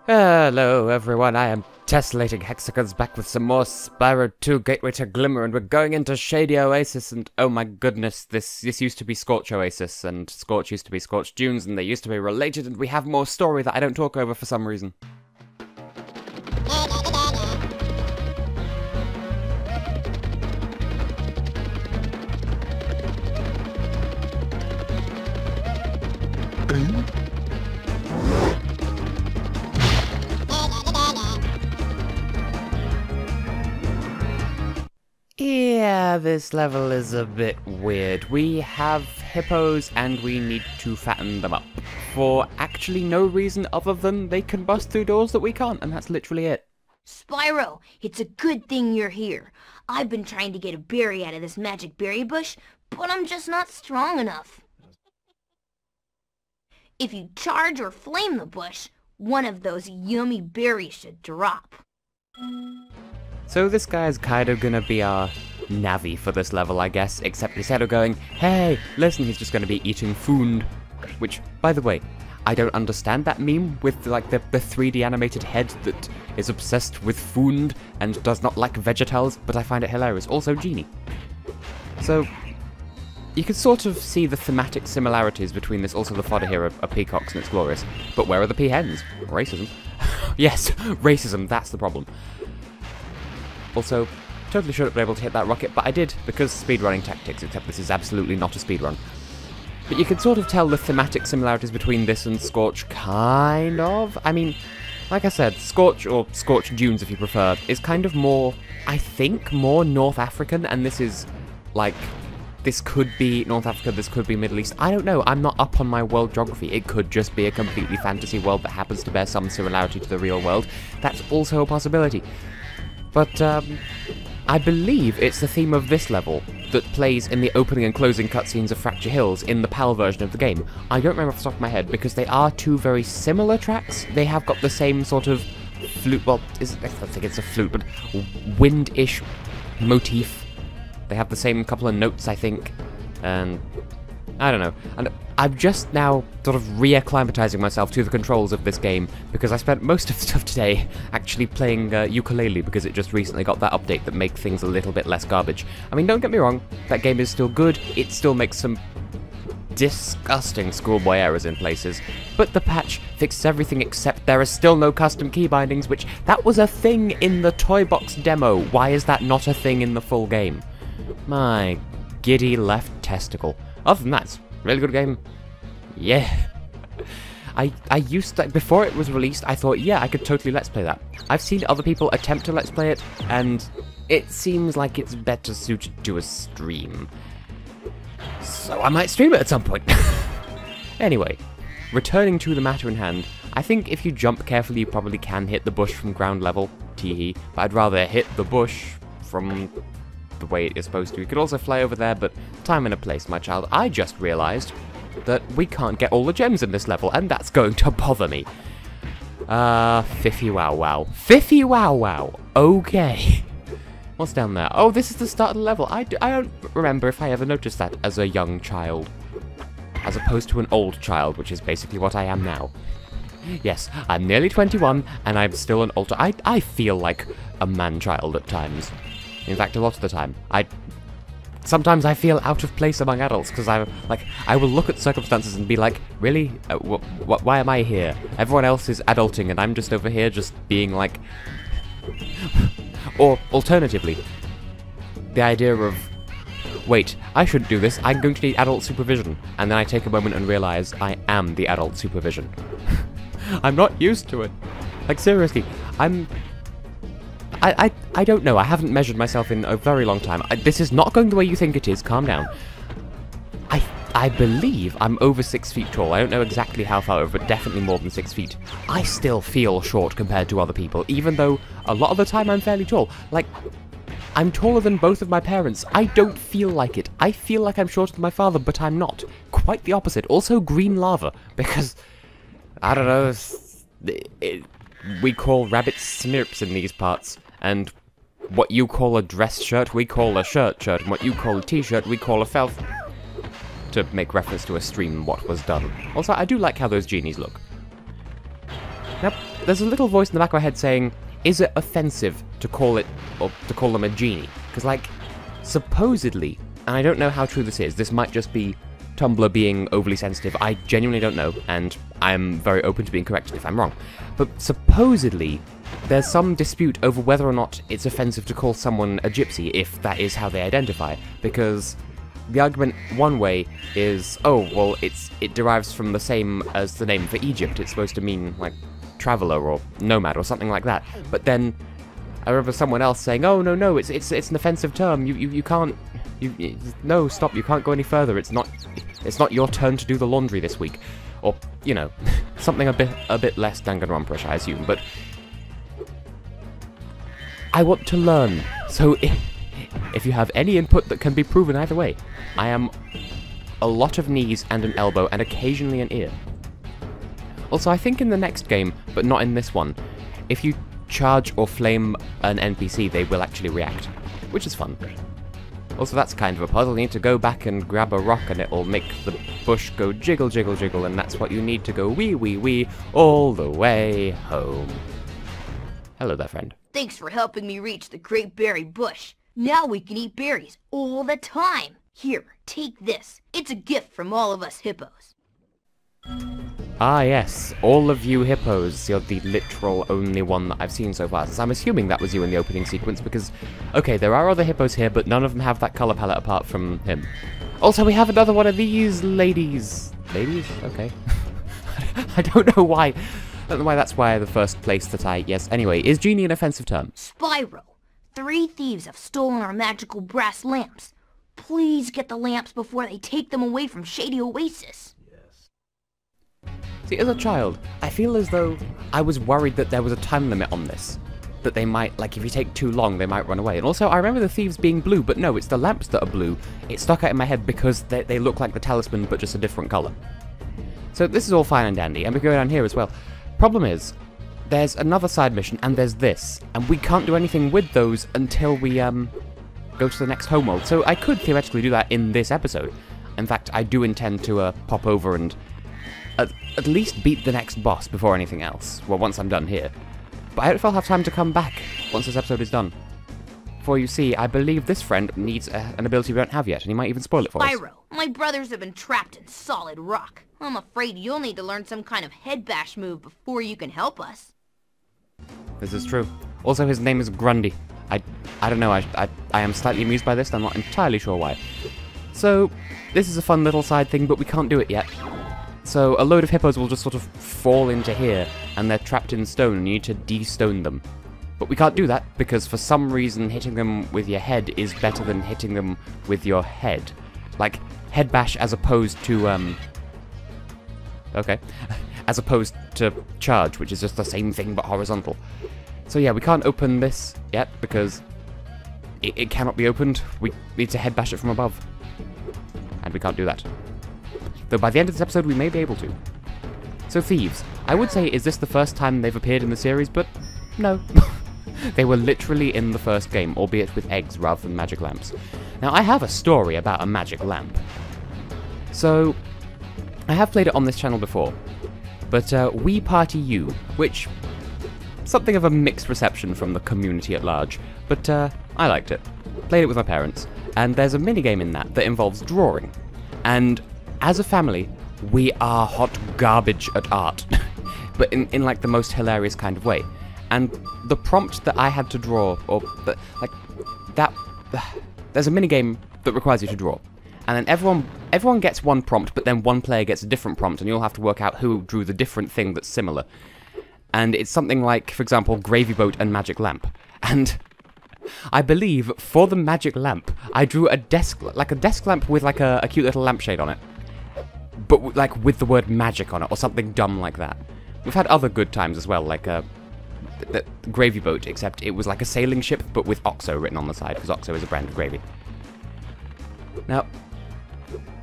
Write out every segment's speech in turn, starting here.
Hello everyone, I am Tessellating Hexagons back with some more Spyro 2 Gateway to Glimmer, and we're going into Shady Oasis, and oh my goodness, this used to be Scorch Oasis, and Scorch used to be Scorch Dunes, and they used to be related, and we have more story that I don't talk over for some reason. Yeah, this level is a bit weird. We have hippos and we need to fatten them up. For actually no reason other than they can bust through doors that we can't, and that's literally it. Spyro, it's a good thing you're here. I've been trying to get a berry out of this magic berry bush, but I'm just not strong enough. If you charge or flame the bush, one of those yummy berries should drop. So this guy is kind of gonna be our Navi for this level, I guess, except instead of going, hey, listen, he's just gonna be eating food. Which, by the way, I don't understand that meme with like the 3D animated head that is obsessed with food and does not like VeggieTales, but I find it hilarious. Also, Genie. So, you can sort of see the thematic similarities between this. Also, the fodder here are peacocks and it's glorious. But where are the peahens? Racism. Yes, racism, that's the problem. Also, totally should have been able to hit that rocket, but I did, because speedrunning tactics, except this is absolutely not a speedrun. But you can sort of tell the thematic similarities between this and Scorch, kind of. I mean, like I said, Scorch, or Scorch Dunes if you prefer, is kind of more, I think, more North African, and this is, like, this could be North Africa, this could be Middle East. I don't know, I'm not up on my world geography. It could just be a completely fantasy world that happens to bear some similarity to the real world. That's also a possibility. But, I believe it's the theme of this level that plays in the opening and closing cutscenes of Fracture Hills in the PAL version of the game. I don't remember off the top of my head, because they are two very similar tracks. They have got the same sort of flute, well, I don't think it's a flute, but wind-ish motif. They have the same couple of notes, I think, and I don't know. And I'm just now sort of reacclimatizing myself to the controls of this game, because I spent most of the stuff today actually playing ukulele, because it just recently got that update that makes things a little bit less garbage. I mean, don't get me wrong, that game is still good, it still makes some disgusting schoolboy errors in places, but the patch fixes everything except there are still no custom key bindings, which that was a thing in the Toy Box demo. Why is that not a thing in the full game? My giddy left testicle. Other than that, it's a really good game. Yeah. I used to, before it was released, I thought, yeah, I could totally Let's Play that. I've seen other people attempt to Let's Play it, and it seems like it's better suited to a stream. So I might stream it at some point. Anyway, returning to the matter in hand, I think if you jump carefully, you probably can hit the bush from ground level. Teehee. But I'd rather hit the bush from the way it is supposed to. You could also fly over there, but time and a place, my child. I just realized that we can't get all the gems in this level, and that's going to bother me. Fiffy wow wow. Fiffy wow wow. Okay. What's down there? Oh, this is the start of the level. I don't remember if I ever noticed that as a young child. As opposed to an old child, which is basically what I am now. Yes, I'm nearly 21, and I'm still an older. I feel like a man-child at times. In fact, a lot of the time. Sometimes I feel out of place among adults, because I will look at circumstances and be like, really? Why am I here? Everyone else is adulting, and I'm just over here just being like... Or, alternatively, the idea of, wait, I shouldn't do this, I'm going to need adult supervision. And then I take a moment and realize I am the adult supervision. I'm not used to it. Like, seriously, I don't know, I haven't measured myself in a very long time. This is not going the way you think it is, calm down. I believe I'm over 6 feet tall. I don't know exactly how far over, but definitely more than 6 feet. I still feel short compared to other people, even though a lot of the time I'm fairly tall. Like, I'm taller than both of my parents. I don't feel like it. I feel like I'm shorter than my father, but I'm not. Quite the opposite. Also green lava, because, I don't know, we call rabbits smirps in these parts, and what you call a dress shirt, we call a shirt, and what you call a t-shirt, we call a felf. To make reference to a stream what was done. Also, I do like how those genies look. Yep, there's a little voice in the back of my head saying, is it offensive to call it, or to call them a genie? Because, like, supposedly, and I don't know how true this is, this might just be Tumblr being overly sensitive, I genuinely don't know, and I'm very open to being corrected if I'm wrong. But supposedly, there's some dispute over whether or not it's offensive to call someone a gypsy if that is how they identify, because the argument one way is, oh, well, it derives from the same as the name for Egypt, it's supposed to mean, like, traveller or nomad or something like that, but then I remember someone else saying, oh, no, it's an offensive term, you can't, no, stop, you can't go any further, it's not your turn to do the laundry this week, or, you know, something a bit less Danganronpa-ish, I assume, but I want to learn, so if you have any input that can be proven either way, I am a lot of knees and an elbow and occasionally an ear. Also, I think in the next game, but not in this one, if you charge or flame an NPC, they will actually react, which is fun. Also, that's kind of a puzzle. You need to go back and grab a rock and it'll make the bush go jiggle, jiggle, jiggle, and that's what you need to go wee, wee, wee all the way home. Hello there, friend. Thanks for helping me reach the Great Berry Bush. Now we can eat berries all the time. Here, take this. It's a gift from all of us hippos. Ah yes, all of you hippos, you're the literal only one that I've seen so far, so I'm assuming that was you in the opening sequence, because, okay, there are other hippos here, but none of them have that colour palette apart from him. Also, we have another one of these ladies. Ladies? Okay. I don't know why. I don't know why that's why the first place that yes, anyway, is genie an offensive term? Spyro, 3 thieves have stolen our magical brass lamps. Please get the lamps before they take them away from Shady Oasis. See, as a child, I feel as though I was worried that there was a time limit on this. That they might, like, if you take too long, they might run away. And also, I remember the thieves being blue, but no, it's the lamps that are blue. It stuck out in my head because they look like the Talisman, but just a different colour. So this is all fine and dandy, and we go down here as well. Problem is, there's another side mission, and there's this, and we can't do anything with those until we, go to the next homeworld. So I could theoretically do that in this episode. In fact, I do intend to, pop over and at least beat the next boss before anything else. Well, once I'm done here. But I don't know if I'll have time to come back once this episode is done. For you see, I believe this friend needs an ability we don't have yet, and he might even spoil it for us. Spyro, my brothers have been trapped in solid rock. I'm afraid you'll need to learn some kind of head bash move before you can help us. This is true. Also, his name is Grundy. I don't know, I am slightly amused by this, and I'm not entirely sure why. So, this is a fun little side thing, but we can't do it yet. So a load of hippos will just sort of fall into here, and they're trapped in stone, and you need to de-stone them. But we can't do that, because for some reason hitting them with your head is better than hitting them with your head. Like, head bash as opposed to, okay. As opposed to charge, which is just the same thing but horizontal. So yeah, we can't open this yet, because it cannot be opened. We need to head bash it from above. And we can't do that. Though by the end of this episode, we may be able to. So thieves. I would say, is this the first time they've appeared in the series? But no. They were literally in the first game, albeit with eggs rather than magic lamps. Now, I have a story about a magic lamp. So, I have played it on this channel before. But Wii Party U, which... something of a mixed reception from the community at large. But I liked it. Played it with my parents. And there's a minigame in that involves drawing. And as a family, we are hot garbage at art, but in like the most hilarious kind of way. And the prompt that I had to draw, there's a minigame that requires you to draw. And then everyone gets one prompt, but then one player gets a different prompt, and you'll have to work out who drew the different thing that's similar. And it's something like, for example, Gravy Boat and Magic Lamp. And I believe, for the Magic Lamp, I drew a desk lamp with like a cute little lampshade on it. But like with the word magic on it, or something dumb like that. We've had other good times as well, like the Gravy Boat, except it was like a sailing ship, but with OXO written on the side, because OXO is a brand of gravy. Now,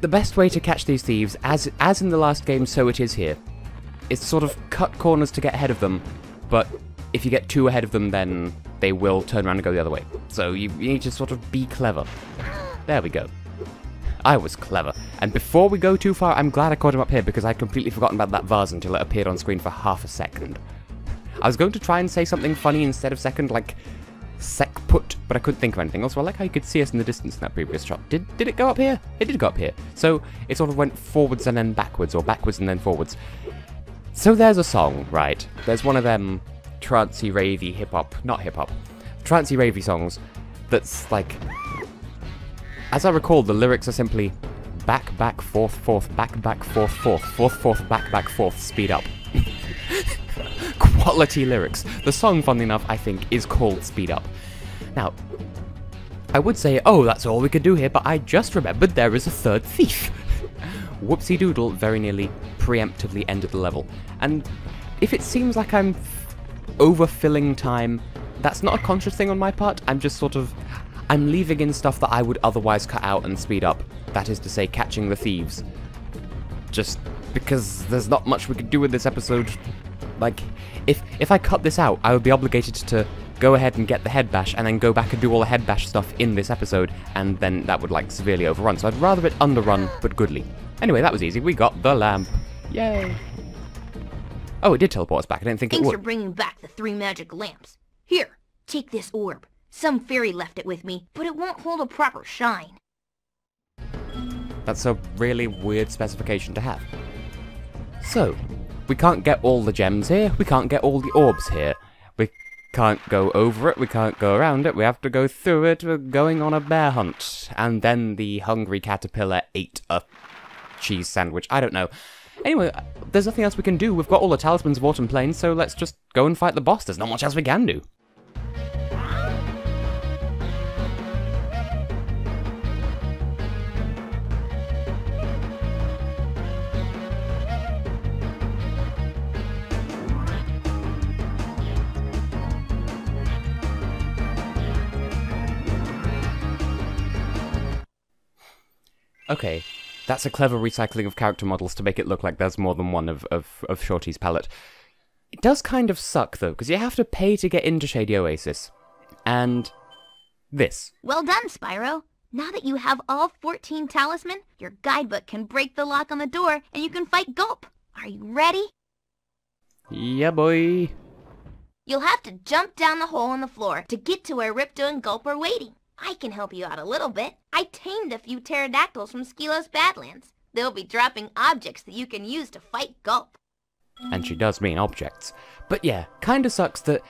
the best way to catch these thieves, as in the last game, so it is here, is to sort of cut corners to get ahead of them, but if you get too ahead of them, then they will turn around and go the other way. So you need to sort of be clever. There we go. I was clever. And before we go too far, I'm glad I caught him up here, because I'd completely forgotten about that vase until it appeared on screen for half a second. I was going to try and say something funny instead of second, like sec-put, but I couldn't think of anything else. Well, I like how you could see us in the distance in that previous shot. Did it go up here? It did go up here. So it sort of went forwards and then backwards, or backwards and then forwards. So there's a song, right? There's one of them trancey, ravey, hip-hop, not hip-hop, trancey, ravey songs that's like, as I recall, the lyrics are simply back, back, forth, forth, back, back, forth, forth, forth, forth, back, back, forth, speed up. Quality lyrics. The song, funnily enough, I think, is called Speed Up. Now, I would say, oh, that's all we could do here, but I just remembered there is a third thief. Whoopsie doodle very nearly preemptively ended the level. And if it seems like I'm overfilling time, that's not a conscious thing on my part. I'm just sort of, I'm leaving in stuff that I would otherwise cut out and speed up. That is to say, catching the thieves. Just because there's not much we could do with this episode. Like, if I cut this out, I would be obligated to go ahead and get the head bash, and then go back and do all the head bash stuff in this episode, and then that would, like, severely overrun. So I'd rather it underrun, but goodly. Anyway, that was easy. We got the lamp. Yay. Oh, it did teleport us back. I didn't think it would. Thanks for bringing back the 3 magic lamps. Here, take this orb. Some fairy left it with me, but it won't hold a proper shine. That's a really weird specification to have. So, we can't get all the gems here, we can't get all the orbs here. We can't go over it, we can't go around it, we have to go through it, we're going on a bear hunt. And then the hungry caterpillar ate a cheese sandwich, I don't know. Anyway, there's nothing else we can do, we've got all the talismans of Autumn Plains, so let's just go and fight the boss, there's not much else we can do. Okay, that's a clever recycling of character models to make it look like there's more than one of Shorty's palette. It does kind of suck, though, because you have to pay to get into Shady Oasis. And this. Well done, Spyro. Now that you have all 14 talisman, your guidebook can break the lock on the door, and you can fight Gulp. Are you ready? Yeah, boy. You'll have to jump down the hole in the floor to get to where Ripto and Gulp are waiting. I can help you out a little bit. I tamed a few pterodactyls from Skelos Badlands. They'll be dropping objects that you can use to fight Gulp. And she does mean objects. But yeah, kinda sucks that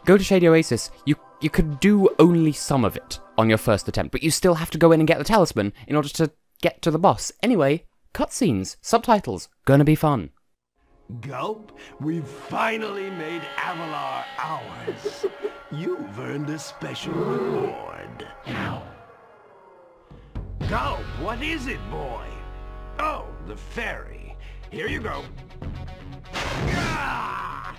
go to Shady Oasis, you could do only some of it on your first attempt, but you still have to go in and get the talisman in order to get to the boss. Anyway, cutscenes, subtitles, gonna be fun. Gulp, we've finally made Avalar ours. You've earned a special reward. Gulp, what is it, boy? Oh, the fairy. Here you go. Ah!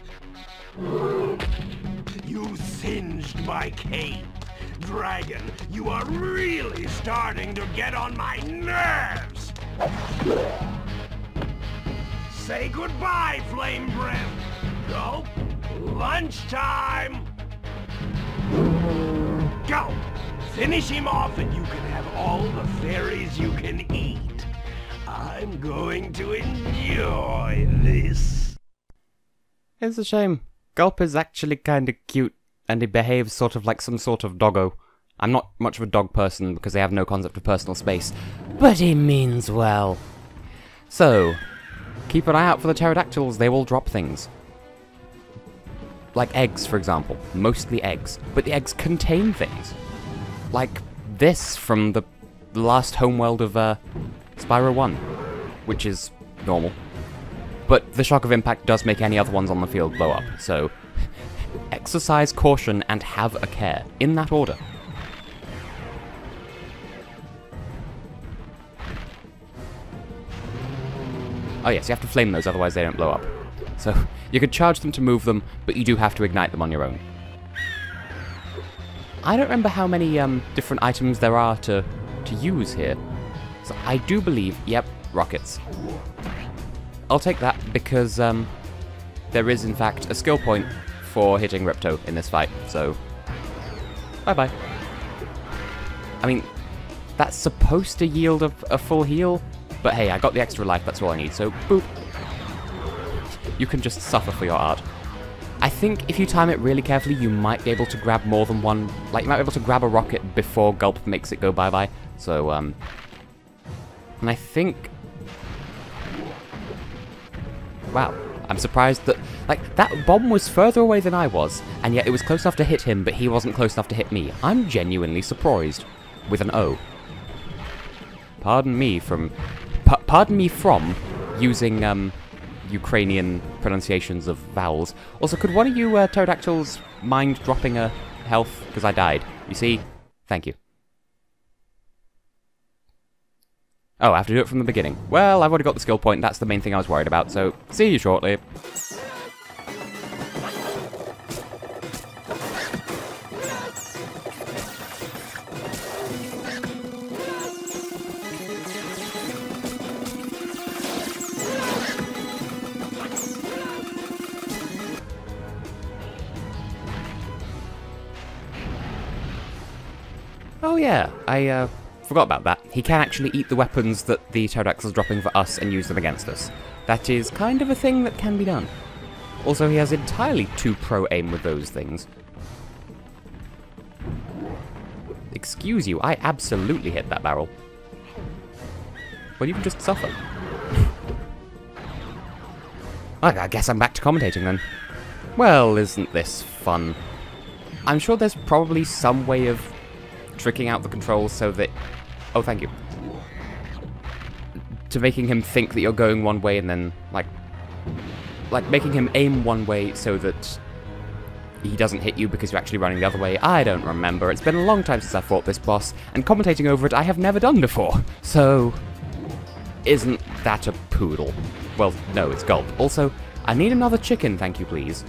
You singed my cape. Dragon, you are really starting to get on my nerves. Say goodbye, Flame Breath. Gulp, lunchtime. Go! Finish him off and you can have all the fairies you can eat. I'm going to enjoy this. It's a shame. Gulp is actually kinda cute, and he behaves sort of like some sort of doggo. I'm not much of a dog person because they have no concept of personal space, but he means well. So, keep an eye out for the pterodactyls, they will drop things. Like eggs, for example. Mostly eggs. But the eggs contain things. Like this from the last homeworld of Spyro 1. Which is normal. But the shock of impact does make any other ones on the field blow up, so exercise caution and have a care. In that order. Oh yes, you have to flame those, otherwise they don't blow up. So, you could charge them to move them, but you do have to ignite them on your own. I don't remember how many different items there are to use here. So I do believe, yep, rockets. I'll take that because there is in fact a skill point for hitting Ripto in this fight, so bye-bye. I mean, that's supposed to yield a full heal, but hey, I got the extra life, that's all I need, so boop. You can just suffer for your art. I think if you time it really carefully, you might be able to grab more than one... Like, you might be able to grab a rocket before Gulp makes it go bye-bye. So, And I think... Wow. I'm surprised that... Like, that bomb was further away than I was, and yet it was close enough to hit him, but he wasn't close enough to hit me. I'm genuinely surprised. With an O. Pardon me from using, Ukrainian pronunciations of vowels. Also, could one of you pterodactyls mind dropping a health? Because I died. You see? Thank you. Oh, I have to do it from the beginning. Well, I've already got the skill point. That's the main thing I was worried about, so see you shortly. Oh yeah, I forgot about that. He can actually eat the weapons that the pterodactyl's dropping for us and use them against us. That is kind of a thing that can be done. Also, he has entirely too pro aim with those things. Excuse you, I absolutely hit that barrel. Well, you can just suffer. I guess I'm back to commentating then. Well, isn't this fun? I'm sure there's probably some way of tricking out the controls so that... Oh, thank you. To making him think that you're going one way and then, like making him aim one way so that he doesn't hit you because you're actually running the other way. I don't remember. It's been a long time since I fought this boss, and commentating over it I have never done before. So, isn't that a poodle? Well, no, it's Gulp. Also, I need another chicken, thank you, please.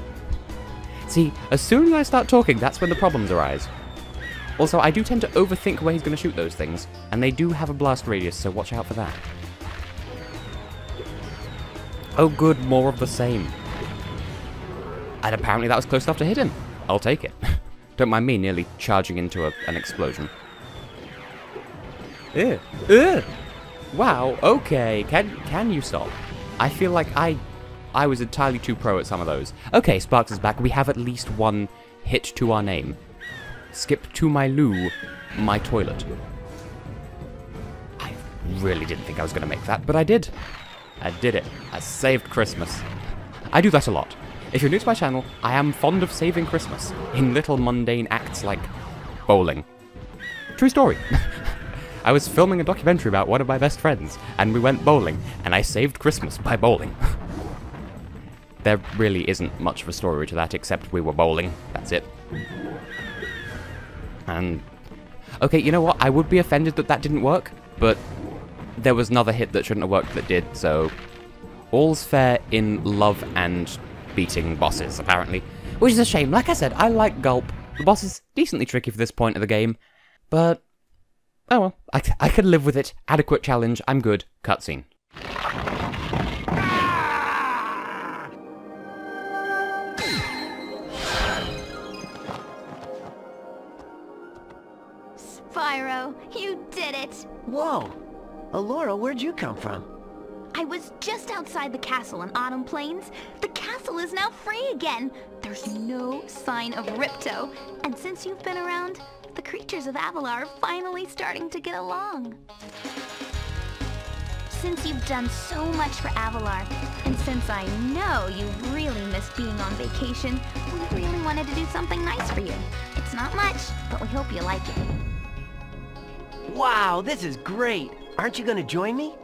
See, as soon as I start talking, that's when the problems arise. Also, I do tend to overthink where he's going to shoot those things, and they do have a blast radius, so watch out for that. Oh good, more of the same. And apparently that was close enough to hit him. I'll take it. Don't mind me nearly charging into an explosion. Ew. Ew. Wow, okay, can you stop? I feel like I was entirely too pro at some of those. Okay, Sparks is back. We have at least one hit to our name. Skip to my loo, my toilet. I really didn't think I was going to make that, but I did. I did it. I saved Christmas. I do that a lot. If you're new to my channel, I am fond of saving Christmas in little mundane acts like bowling. True story. I was filming a documentary about one of my best friends, and we went bowling, and I saved Christmas by bowling. There really isn't much of a story to that, except we were bowling. That's it. And... okay, you know what? I would be offended that that didn't work, but there was another hit that shouldn't have worked that did, so... all's fair in love and beating bosses, apparently. Which is a shame. Like I said, I like Gulp. The boss is decently tricky for this point of the game, but... oh well, I can live with it. Adequate challenge, I'm good. Cutscene. Spyro, you did it! Whoa! Alora, where'd you come from? I was just outside the castle in Autumn Plains. The castle is now free again. There's no sign of Ripto. And since you've been around, the creatures of Avalar are finally starting to get along. Since you've done so much for Avalar, and since I know you really missed being on vacation, we really wanted to do something nice for you. It's not much, but we hope you like it. Wow, this is great! Aren't you gonna join me?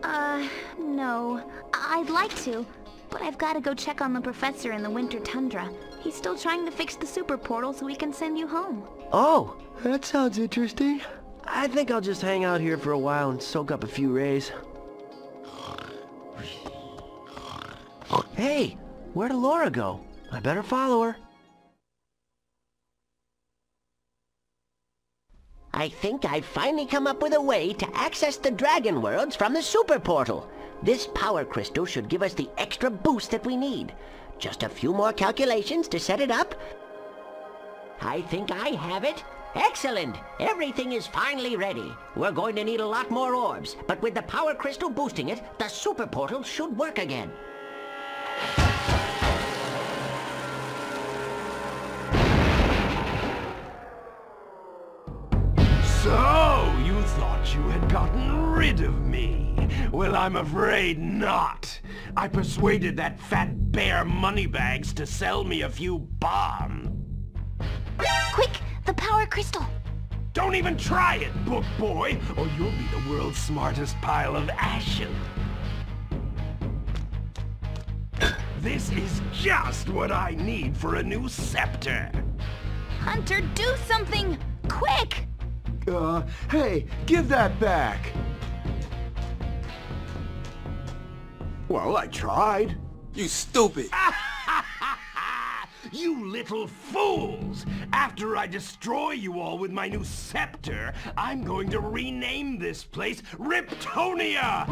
No. I'd like to, but I've got to go check on the professor in the winter tundra. He's still trying to fix the super portal so we can send you home. Oh, that sounds interesting. I think I'll just hang out here for a while and soak up a few rays. Hey, where'd Alora go? I better follow her. I think I've finally come up with a way to access the Dragon Worlds from the Super Portal. This power crystal should give us the extra boost that we need. Just a few more calculations to set it up. I think I have it. Excellent! Everything is finally ready. We're going to need a lot more orbs, but with the power crystal boosting it, the Super Portal should work again. thought you had gotten rid of me. Well, I'm afraid not. I persuaded that fat bear Moneybags to sell me a few bombs. Quick, the power crystal. Don't even try it, book boy, or you'll be the world's smartest pile of ashes. This is just what I need for a new scepter. Hunter, do something! Quick! Hey, give that back! Well, I tried. You stupid! You little fools! After I destroy you all with my new scepter, I'm going to rename this place Riptonia!